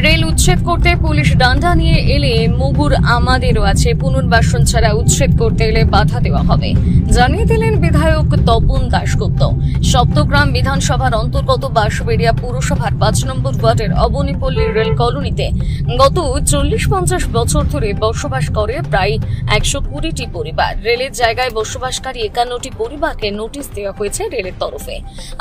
Rail উচ্ছেদ করতে police ডান্ডা নিয়ে এলে মুগুর আমাদেরও আছে, পুনর্বাসন ছাড়া উচ্ছেদ করতে এলে বাধা দেওয়া হবে, জানিয়ে দিলেন বিধায়ক তপন দাশগুপ্ত। সপ্তগ্রাম বিধানসভার অন্তর্গত বাঁশবেড়িয়া পুরসভার 5 নম্বর ওয়ার্ডের অবনীপল্লী রেল কলোনিতে গত 40-50 বছর ধরে বসবাস করে প্রায় 120টি পরিবার। রেলের জায়গায় বসবাসকারী 51টি পরিবারকে নোটিশ দেওয়া হয়েছে রেলের তরফে।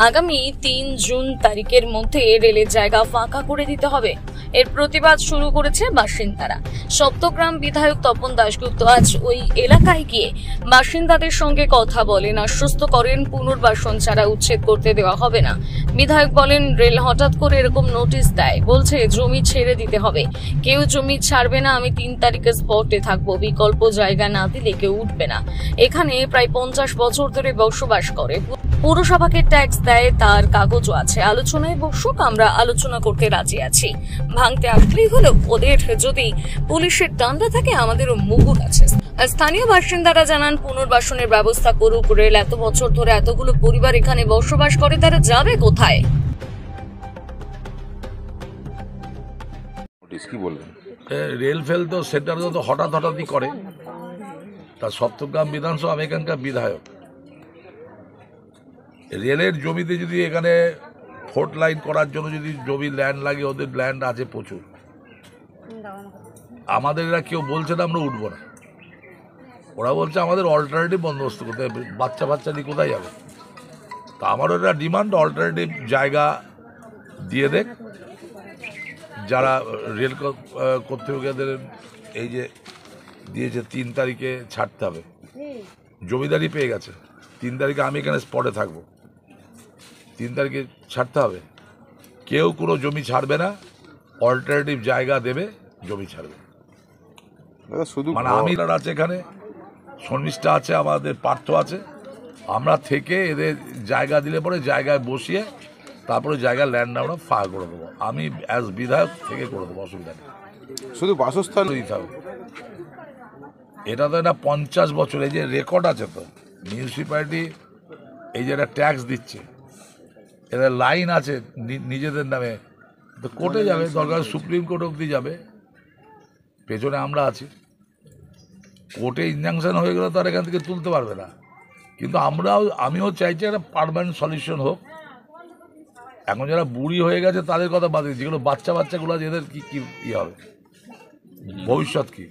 আগামী 3 জুন তারিখের মধ্যে রেলের জায়গা ফাঁকা করে দিতে হবে। এর প্রতিবাদ শুরু করেছে বাসিন্দারা। সপ্তগ্রাম বিধায়ক তপন দাশগুপ্ত আজ ওই এলাকায় গিয়ে বাসিন্দাদের সঙ্গে কথা বলেন, আশ্বস্ত করেন পুনর্বাসন ছাড়া উচ্ছেদ করতে দেওয়া হবে না। বিধায়ক বলেন, রেল হঠাৎ করে এরকম নোটিশ দেয়, বলছে জমি ছেড়ে দিতে হবে, কেউ জমি ছাড়বে না, আমি 3 তারিখে স্পটে থাকবো, বিকল্প জায়গা না দিলে কেউ উঠবে না। এখানে প্রায় 50 বছর ধরে বসবাস করে, পৌরসভাকে ট্যাক্স দেয়, তার কাগজও আছে। আলোচনায় বসুক, আমরা আলোচনা করতে রাজি আছি। ভাঙতে আসলেই হলো, ওদের যদি পুলিশের ডান্ডা থাকে আমাদেরও মুগুর আছে। স্থানীয় বাসিন্দারা জানান, পুনর্বাসনের ব্যবস্থা করুক রেল। এত বছর ধরে এতগুলো পরিবার এখানে বসবাস করে, তারা যাবে কোথায়? রেল ফেল তো সেন্টার তো হঠাৎই করে। তা সপ্তগ্রাম বিধানসভা, আমি এখানকার বিধায়ক। রেলের জমিতে যদি এখানে ফোর্ট লাইন করার জন্য যদি জমি ল্যান্ড লাগে, ওদের ল্যান্ড আছে প্রচুর। আমাদের এরা কেউ বলছে না আমরা উঠবো না, ওরা বলছে আমাদের অল্টারনেটিভ বন্দোবস্ত করতে হবে। বাচ্চা নিয়ে কোথায় যাবে? তা আমারও এটা ডিমান্ড, অল্টারনেটিভ জায়গা দিয়ে দেখ। যারা রেল কর্তৃপক্ষদের এই যে দিয়েছে 3 তারিখে ছাড়তে হবে, জমিদারি পেয়ে গেছে, 3 তারিখে আমি এখানে স্পটে থাকবো, 3 তারিখে ছাড়তে হবে। কেউ কোনো জমি ছাড়বে না, অল্টারনেটিভ জায়গা দেবে, জমি ছাড়বে। শুধু মানে আমি আছে এখানে, শর্মিষ্ঠা আছে, আমাদের পার্থ আছে, আমরা থেকে এদের জায়গা দিলে পরে জায়গায় বসিয়ে তারপরে জায়গা ল্যান্ড আমরা ফাঁকা করে দেবো। আমি অ্যাজ বিধায়ক থেকে করে দেবো, অসুবিধা নেই। শুধু বাসস্থান দিতে হবে। এটা তো একটা 50 বছর, এই যে রেকর্ড আছে, তো মিউনিসিপ্যালিটি এই যে একটা ট্যাক্স দিচ্ছে, এদের লাইন আছে নিজেদের নামে, তো কোর্টে যাবে, দরকার সুপ্রিম কোর্ট অবধি যাবে, পেছনে আমরা আছি। কোর্টে ইনজাংশন হয়ে গেলে তো আর এখান থেকে তুলতে পারবে না। কিন্তু আমিও চাইছি একটা পার্মানেন্ট সলিউশন হোক। এখন যারা বুড়ি হয়ে গেছে তাদের কথা বাদ দিয়ে, যেগুলো বাচ্চাগুলো আছে, এদের কি হবে, ভবিষ্যৎ কি?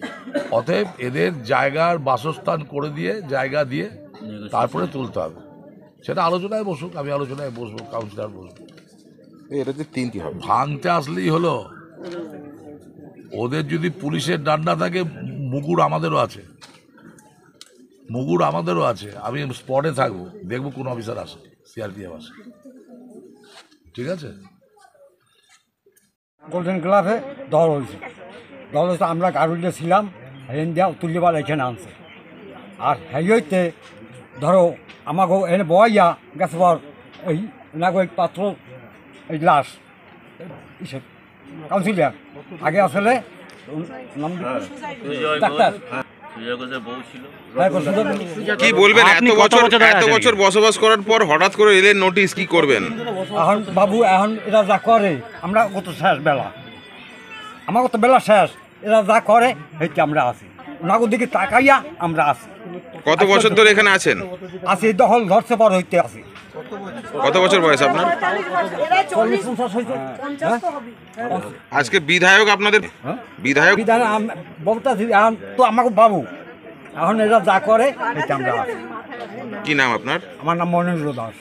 অতএব এদের জায়গার বাসস্থান করে দিয়ে, জায়গা দিয়ে তারপরে তুলতে হবে। সেটা আলোচনায় বসুক, আমি আলোচনায় বসবো, কাউন্সিলর বসবো। এটা যে 3টি হবে, ভাঙতে আসলেই হলো। ওদের যদি পুলিশের ডান্ডা থাকে, মুগুর আমাদেরও আছে, আমি স্পটে থাকবো, দেখবো কোন অফিসার আসে, সিআরপিএফ আসে, ঠিক আছে? গোল্ডেন ক্লাবে দল হয়েছে, আমরা গাড়িতে ছিলাম, হেন দিয়া তুলিবার এখানে আনছে। আর হেইতে ধরো আমাকে এনে বইয়া গেছে পর এই নাগরিক পাত্র, এই লাশ কাউন্সিলর আগে আসলে ডাক্তার। কি বলবেন, এত বছর বসবাস করার পর হঠাৎ করে রেলের নোটিশ, কি করবেন এখন বাবু? এখন এরা যা করে, আমরা কত শেষ বেলা, আমার কত বেলা শেষ, এরা যা করে সেইটা আমরা আছি, ওনাকে দিকে তাকাইয়া আমরা আছি। কত বছর ধরে এখানে আছেন? আছি, দখল ধরছে পর হইতে আছি। কত বছর বয়স আপনার? আজকে বিধায়ক আপনাদের বিধায়ক বলতেছি, এখন তো আমাকে বাবু, এখন এরা যা করে সেইটা আমরা আছি। কি নাম আপনার? আমার নাম মনেন্দ্র দাস।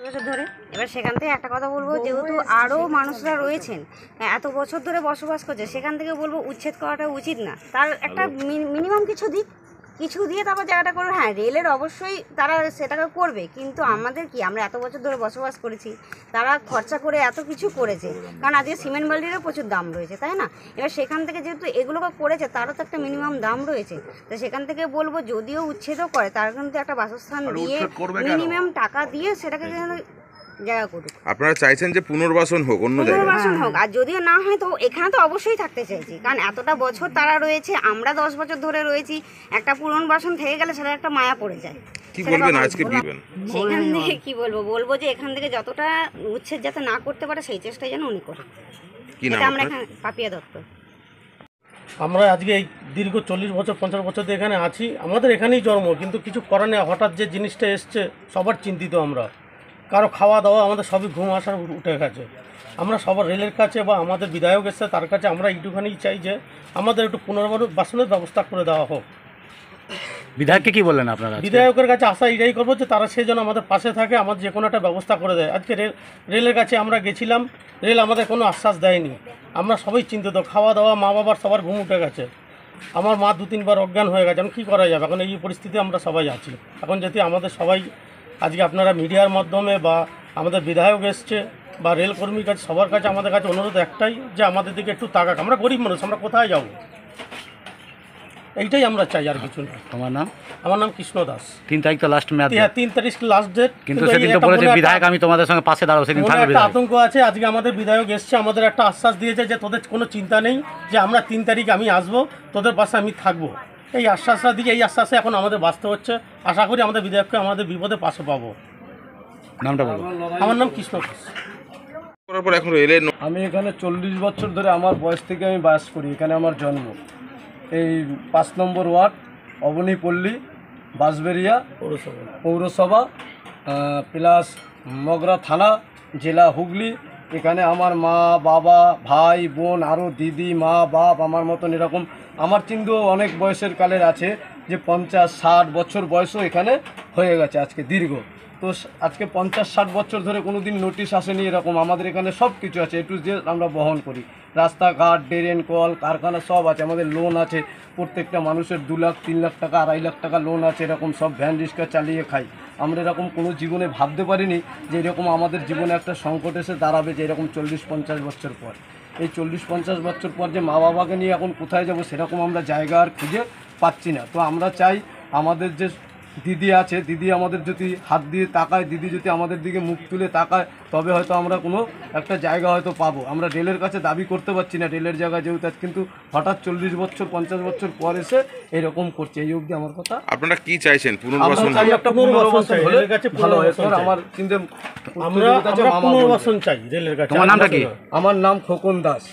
বছর ধরে, এবার সেখান থেকে একটা কথা বলবো, যেহেতু আরও মানুষরা রয়েছেন এত বছর ধরে বসবাস করছে, সেখান থেকে বলবো উচ্ছেদ করাটা উচিত না। তার একটা মিনিমাম কিছু দিয়ে তারপর জায়গাটা করবে। হ্যাঁ, রেলের অবশ্যই তারা সেটাকে করবে, কিন্তু আমাদের কি, আমরা এত বছর ধরে বসবাস করেছি, তারা খরচা করে এত কিছু করেছে, কারণ আজকে সিমেন্ট বাল্টিরও প্রচুর দাম রয়েছে, তাই না? এবার সেখান থেকে যেহেতু এগুলোকে করেছে, তারও তো একটা মিনিমাম দাম রয়েছে। তো সেখান থেকে বলবো, যদিও উচ্ছেদও করে, তার কিন্তু একটা বাসস্থান দিয়ে, মিনিমাম টাকা দিয়ে সেটাকে জায়গা করুক। আপনারা চাইছেন যে পুনর্বাসন হোক, অন্য জায়গায় পুনর্বাসন হোক, আর যদিও না হয় তো এখানে তো অবশ্যই থাকতে চাইছি, কারণ এতটা বছর তারা রয়েছে, আমরা 10 বছর ধরে রয়েছি, একটা পুনর্বাসন থেকে গেলে সেটা একটা মায়া পড়ে যায়। কি বলবেন আজকে? সেখান থেকে কি বলবো যে এখান থেকে যতটা উচ্ছেদ যাতে না করতে পারে সেই চেষ্টাই যেন উনি করেন। কি নাম এটা আমরা আপনার? এখানে পাপিয়া দত্ত। আমরা আজকে এই দীর্ঘ 40 বছর 50 বছর ধরে এখানে আছি, আমাদের এখানেই জন্ম, কিন্তু কিছু করার নেই। হঠাৎ যে জিনিসটা এসছে সবার চিন্তিত আমরা, কারো খাওয়া দাওয়া আমাদের সবই ঘুম আসার উঠে গেছে। আমরা সবার রেলের কাছে বা আমাদের বিধায়ক এসছে তার কাছে আমরা এইটুখানি চাই যে আমাদের একটু পুনর্বাসনের ব্যবস্থা করে দেওয়া হোক। বিধায়ককে কি বললেন আপনারা আজকে? বিধায়কের কাছে আশা এটাই করবো যে তারা সেই জন্য আমাদের পাশে থাকে, আমাদের যে কোনো একটা ব্যবস্থা করে দেয়। আজকে রেলের কাছে আমরা গেছিলাম, রেল আমাদের কোনো আশ্বাস দেয়নি। আমরা সবাই চিন্তিত, খাওয়া দাওয়া মা বাবার সবার ঘুম উঠে গেছে। আমার মা 2-3 বার অজ্ঞান হয়ে গেছে। এখন কী করা যাবে? এখন এই পরিস্থিতি আমরা সবাই আছি। এখন যদি আমাদের সবাই আজকে আপনারা মিডিয়ার মাধ্যমে বা আমাদের বিধায়ক এসছে বা রেলকর্মীর কাছে সবার কাছে আমাদের কাছে অনুরোধ একটাই যে আমাদের দিকে একটু তাকাক। আমরা গরিব মানুষ, আমরা কোথায় যাব? এইটাই আমরা চাই, আর কিছু না। তোমার নাম? আমার নাম কৃষ্ণ দাস। 3 তারিখ তো লাস্ট মেয়াদ। 3 তারিখ লাস্ট ডেট। কিন্তু সেদিন তো বলেছে বিধায়ক আমি তোমাদের সঙ্গে পাশে দাঁড়াবো, সেদিন থাকবে একটা বিধায়ক। আতঙ্ক আছে। আজকে আমাদের বিধায়ক এসছে, আমাদের একটা আশ্বাস দিয়েছে যে তোদের কোনো চিন্তা নেই, যে আমরা 3 তারিখ আমি আসবো, তোদের পাশে আমি থাকবো। এই আশ্বাসটা দিয়ে, এই আশ্বাসে এখন আমাদের বাঁচতে হচ্ছে। আশা করি আমাদের বিধায়ককে আমাদের বিপদে পাশে পাবো। নামটা বলো। আমার নাম কৃষ্ণ দাস। করার পর এখন রেলের আমি এখানে 40 বছর ধরে আমার বয়স থেকে আমি বাস করি, এখানে আমার জন্ম। এই 5 নম্বর ওয়ার্ড, অবনীপল্লী, বাঁশবেড়িয়া পৌরসভা প্লাস মগরা থানা, জেলা হুগলি। এখানে আমার মা বাবা ভাই বোন আরও দিদি মা বাপ আমার মতন এরকম আমার কিন্তু অনেক বয়সের কালের আছে, যে 50-60 বছর বয়সও এখানে হয়ে গেছে আজকে দীর্ঘ। তো আজকে 50-60 বছর ধরে কোনো দিন নোটিশ আসেনি এরকম। আমাদের এখানে সব কিছু আছে, A to Z আমরা বহন করি। রাস্তাঘাট, ড্রেন, কল, কারখানা সব আছে। আমাদের লোন আছে, প্রত্যেকটা মানুষের 2 লাখ 3 লাখ টাকা 2.5 লাখ টাকা লোন আছে। এরকম সব ভ্যান রিক্সা চালিয়ে খাই আমরা। এরকম কোনো জীবনে ভাবতে পারিনি যে এরকম আমাদের জীবনে একটা সংকট এসে দাঁড়াবে, যে এরকম 40-50 বছর পর। এই 40-50 বছর পর যে মা বাবাকে নিয়ে এখন কোথায় যাব সেরকম আমরা জায়গা আর খুঁজে পাচ্ছি না। তো আমরা চাই আমাদের যে দিদি আছে, দিদি আমাদের যদি হাত দিয়ে তাকায়, দিদি যদি আমাদের দিকে মুখ তুলে তাকায়, তবে হয়তো আমরা কোনো একটা জায়গা হয়তো পাবো। আমরা রেলের কাছে দাবি করতে পারছি না রেলের জায়গা যেহেতু, কিন্তু হঠাৎ 40 বছর 50 বছর পর এসে এরকম করছে। এই অবধি আমার কথা। আপনারা কি চাইছেন? আমরা পুনর্বাসন? চাই একটা পুনর্বাসন হলে রেলের কাছে ভালো হয়। পুনর্বাসন চাই। আমার চিন্তা আমরা পুনর্বাসন চাই রেলের কাছে। তোমার নামটা কি? আমার নাম খোকন দাস।